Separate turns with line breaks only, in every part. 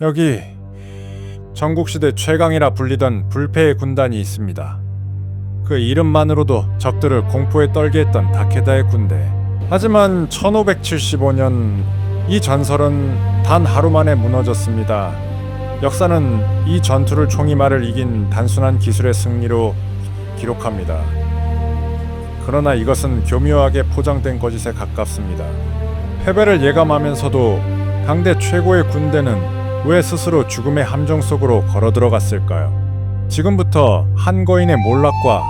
여기 전국시대 최강이라 불리던 불패의 군단이 있습니다. 그 이름만으로도 적들을 공포에 떨게 했던 다케다의 군대. 하지만 1575년 이 전설은 단 하루 만에 무너졌습니다. 역사는 이 전투를 총이말을 이긴 단순한 기술의 승리로 기록합니다. 그러나 이것은 교묘하게 포장된 거짓에 가깝습니다. 패배를 예감하면서도 당대 최고의 군대는 왜 스스로 죽음의 함정 속으로 걸어들어갔을까요? 지금부터 한거인의 몰락과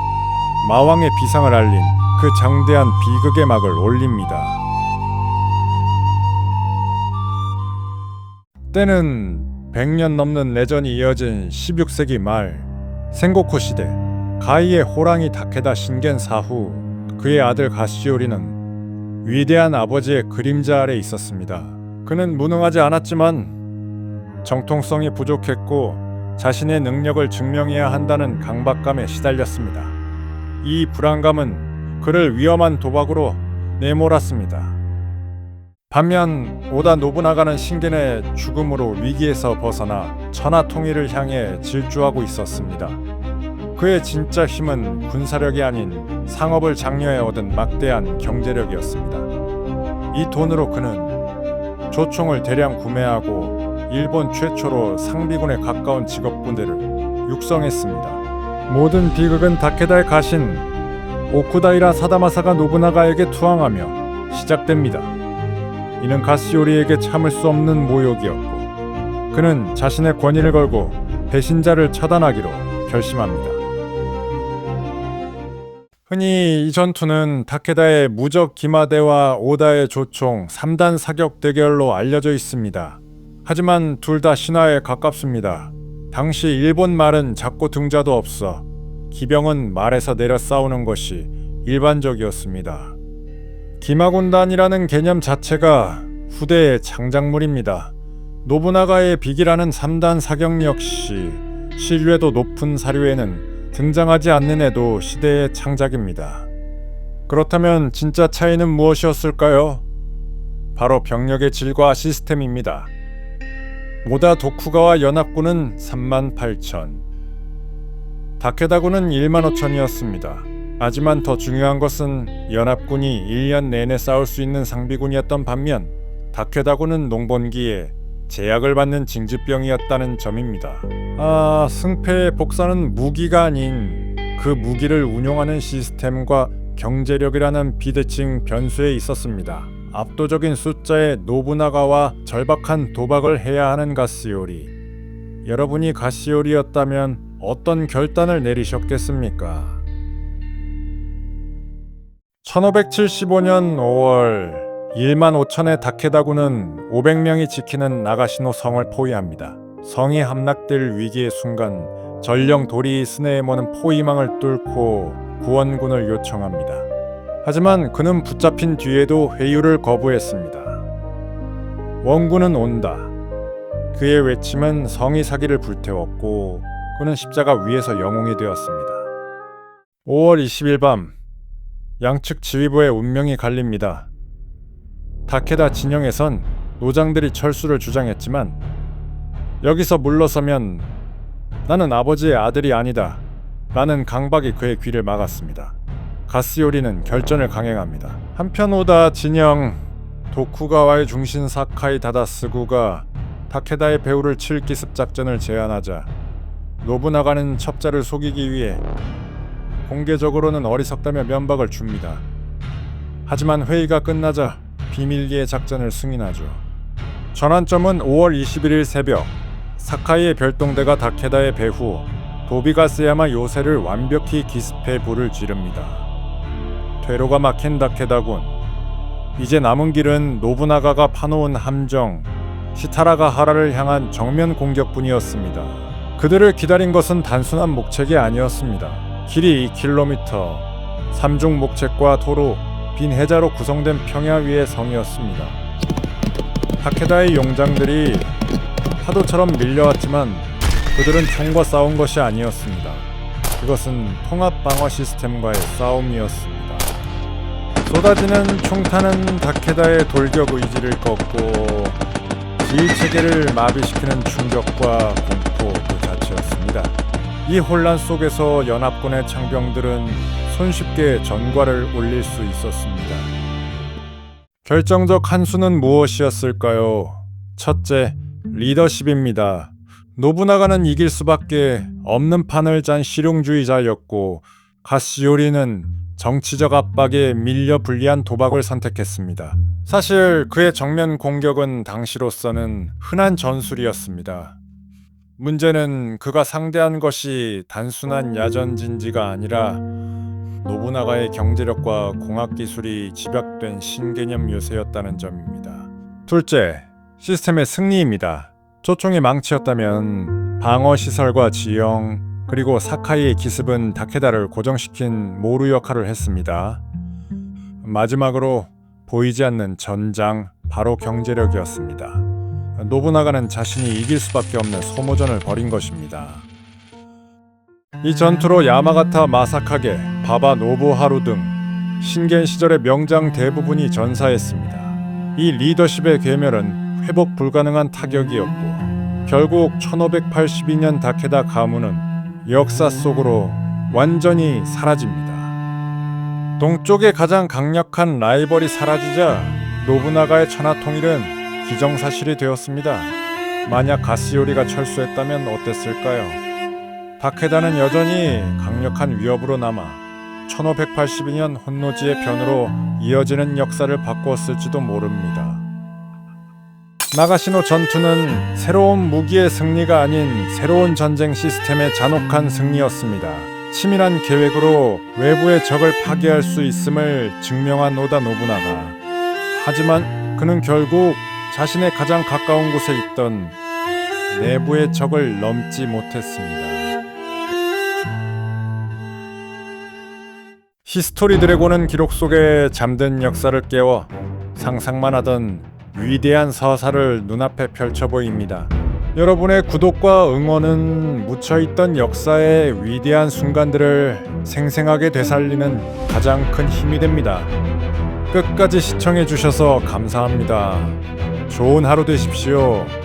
마왕의 비상을 알린 그 장대한 비극의 막을 올립니다. 때는 100년 넘는 내전이 이어진 16세기 말 생고쿠 시대. 가이의 호랑이 다케다 신겐 사후 그의 아들 가시오리는 위대한 아버지의 그림자 아래 있었습니다. 그는 무능하지 않았지만 정통성이 부족했고 자신의 능력을 증명해야 한다는 강박감에 시달렸습니다. 이 불안감은 그를 위험한 도박으로 내몰았습니다. 반면 오다 노부나가는 신겐의 죽음으로 위기에서 벗어나 천하통일을 향해 질주하고 있었습니다. 그의 진짜 힘은 군사력이 아닌 상업을 장려해 얻은 막대한 경제력이었습니다. 이 돈으로 그는 조총을 대량 구매하고 일본 최초로 상비군에 가까운 직업군대를 육성했습니다. 모든 비극은 다케다의 가신 오쿠다이라 사다마사가 노부나가에게 투항하며 시작됩니다. 이는 가시오리에게 참을 수 없는 모욕이었고 그는 자신의 권위를 걸고 배신자를 처단하기로 결심합니다. 흔히 이 전투는 다케다의 무적 기마대와 오다의 조총 3단 사격 대결로 알려져 있습니다. 하지만 둘 다 신화에 가깝습니다. 당시 일본 말은 작고 등자도 없어 기병은 말에서 내려 싸우는 것이 일반적이었습니다. 기마군단이라는 개념 자체가 후대의 창작물입니다. 노부나가의 비기라는 3단 사격 역시 신뢰도 높은 사료에는 등장하지 않는 애도 시대의 창작입니다. 그렇다면 진짜 차이는 무엇이었을까요? 바로 병력의 질과 시스템입니다. 오다 도쿠가와 연합군은 38,000, 다케다군은 15,000이었습니다. 하지만 더 중요한 것은 연합군이 1년 내내 싸울 수 있는 상비군이었던 반면 다케다군은 농번기에 제약을 받는 징집병이었다는 점입니다. 승패의 복선은 무기가 아닌 그 무기를 운용하는 시스템과 경제력이라는 비대칭 변수에 있었습니다. 압도적인 숫자의 노부나가와 절박한 도박을 해야 하는 가시오리. 여러분이 가시오리였다면 어떤 결단을 내리셨겠습니까? 1575년 5월 15,000의 다케다군은 500명이 지키는 나가시노 성을 포위합니다. 성이 함락될 위기의 순간 전령 도리스네에 머는 포위망을 뚫고 구원군을 요청합니다. 하지만 그는 붙잡힌 뒤에도 회유를 거부했습니다. 원군은 온다. 그의 외침은 성이 사기를 불태웠고 그는 십자가 위에서 영웅이 되었습니다. 5월 20일 밤 양측 지휘부의 운명이 갈립니다. 다케다 진영에선 노장들이 철수를 주장했지만 여기서 물러서면 나는 아버지의 아들이 아니다 라는 강박이 그의 귀를 막았습니다. 가시오리는 결전을 강행합니다. 한편 오다 진영 도쿠가와의 중신 사카이 다다스구가 다케다의 배후를 칠 기습 작전을 제안하자 노부나가는 첩자를 속이기 위해 공개적으로는 어리석다며 면박을 줍니다. 하지만 회의가 끝나자 비밀리에 작전을 승인하죠. 전환점은 5월 21일 새벽 사카이의 별동대가 다케다의 배후 도비가스야마 요새를 완벽히 기습해 불을 지릅니다. 퇴로가 막힌 다케다군. 이제 남은 길은 노부나가가 파놓은 함정 시타라가하라를 향한 정면 공격뿐이었습니다. 그들을 기다린 것은 단순한 목책이 아니었습니다. 길이 2km, 3중 목책과 도로, 빈 해자로 구성된 평야 위의 성이었습니다. 다케다의 용장들이 파도처럼 밀려왔지만 그들은 총과 싸운 것이 아니었습니다. 그것은 통합 방어 시스템과의 싸움이었습니다. 쏟아지는 총탄은 다케다의 돌격 의지를 꺾고 지휘체계를 마비시키는 충격과 공포 그 자체였습니다. 이 혼란 속에서 연합군의 창병들은 손쉽게 전과를 올릴 수 있었습니다. 결정적 한 수는 무엇이었을까요? 첫째, 리더십입니다. 노부나가는 이길 수밖에 없는 판을 짠 실용주의자였고 가시오리는 정치적 압박에 밀려 불리한 도박을 선택했습니다. 사실 그의 정면 공격은 당시로서는 흔한 전술이었습니다. 문제는 그가 상대한 것이 단순한 야전진지가 아니라 노부나가의 경제력과 공학기술이 집약된 신개념 요새였다는 점입니다. 둘째, 시스템의 승리입니다. 초총이 망치였다면 방어시설과 지형, 그리고 사카이의 기습은 다케다를 고정시킨 모루 역할을 했습니다. 마지막으로 보이지 않는 전장, 바로 경제력이었습니다. 노부나가는 자신이 이길 수밖에 없는 소모전을 벌인 것입니다. 이 전투로 야마가타 마사카게, 바바 노부하루 등 신겐 시절의 명장 대부분이 전사했습니다. 이 리더십의 괴멸은 회복 불가능한 타격이었고 결국 1582년 다케다 가문은 역사 속으로 완전히 사라집니다. 동쪽의 가장 강력한 라이벌이 사라지자 노부나가의 천하통일은 기정사실이 되었습니다. 만약 가시오리가 철수했다면 어땠을까요? 다케다는 여전히 강력한 위협으로 남아 1582년 혼노지의 변으로 이어지는 역사를 바꾸었을지도 모릅니다. 나가시노 전투는 새로운 무기의 승리가 아닌 새로운 전쟁 시스템의 잔혹한 승리였습니다. 치밀한 계획으로 외부의 적을 파괴할 수 있음을 증명한 오다 노부나가. 하지만 그는 결국 자신의 가장 가까운 곳에 있던 내부의 적을 넘지 못했습니다. 히스토리 드래곤은 기록 속에 잠든 역사를 깨워 상상만 하던 위대한 서사를 눈앞에 펼쳐 보입니다. 여러분의 구독과 응원은 묻혀있던 역사의 위대한 순간들을 생생하게 되살리는 가장 큰 힘이 됩니다. 끝까지 시청해 주셔서 감사합니다. 좋은 하루 되십시오.